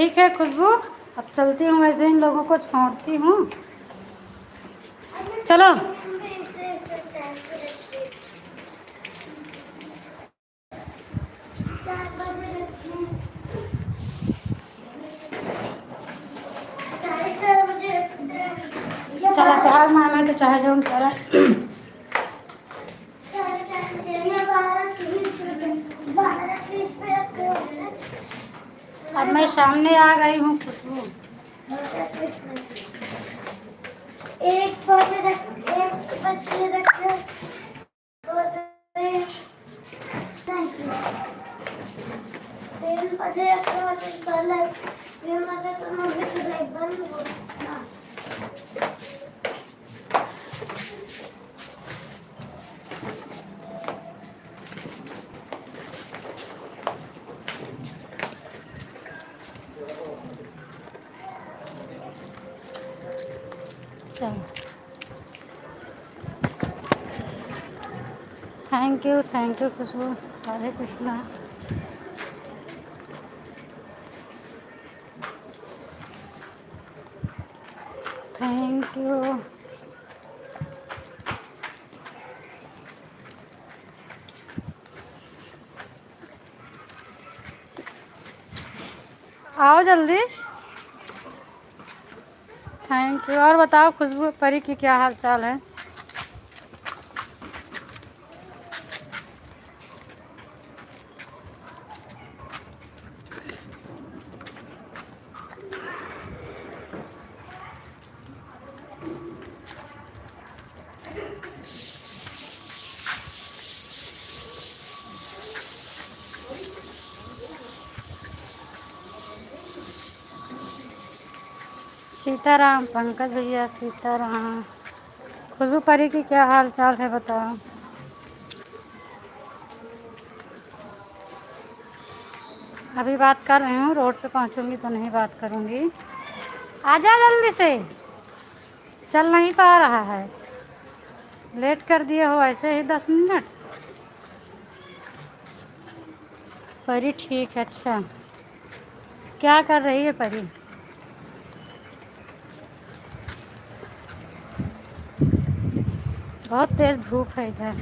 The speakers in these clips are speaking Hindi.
ठीक है खुशबू, अब चलती हूँ, वैसे इन लोगों को छोड़ती हूँ। चलो चला तोहार मैं तो चाहे जाऊँ चला। अब मैं सामने आ गई हूँ खुशबू। एक बजे रख चलो thank you Khushboo. Radhe Krishna. Thank you. आओ जल्दी। Thank you. और बताओ खुशबू परी की क्या हाल चाल है? सीताराम पंकज भैया, सीताराम। खुशबू परी की क्या हाल चाल है बताओ? अभी बात कर रही हूँ, रोड पे पहुँचूंगी तो नहीं बात करूँगी। आजा जल्दी से, चल नहीं पा रहा है। लेट कर दिए हो ऐसे ही 10 मिनट। परी ठीक है। अच्छा क्या कर रही है परी? बहुत तेज़ धूप है इधर।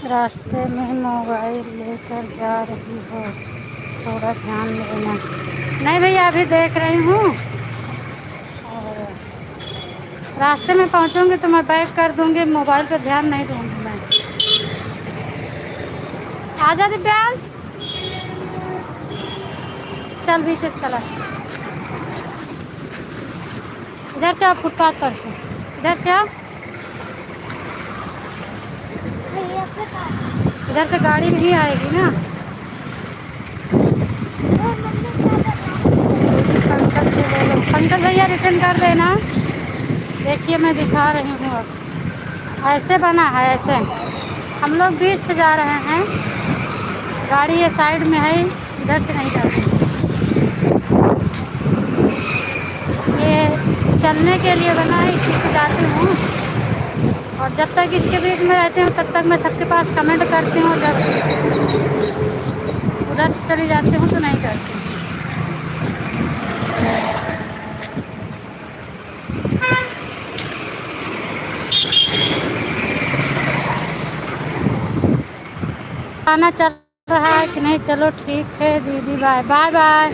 रास्ते में मोबाइल लेकर जा रही हो, थोड़ा ध्यान देना। नहीं भैया अभी देख रही हूँ, और रास्ते में पहुँचूंगी तो मैं बैक कर दूंगी, मोबाइल पे ध्यान नहीं दूंगी मैं। आजा दिव्यांश, चल बीच से चला। इधर से आओ, फुटपाथ पर से इधर से आओ। इधर से गाड़ी नहीं आएगी ना। पंकज से ले लो, पंकज भैया रिटर्न कर देना। देखिए मैं दिखा रही हूँ, अब ऐसे बना है, ऐसे हम लोग बीच से जा रहे हैं, गाड़ी ये साइड में है, इधर से नहीं जाती। ये चलने के लिए बना है, इसी से जाती हूँ। और जब तक इसके बीच में रहती हूँ तब तक मैं सबके पास कमेंट करती हूँ, जब उधर से चली जाती हूँ तो नहीं करती। खाना चल रहा है कि नहीं? चलो ठीक है दीदी, बाय बाय बाय।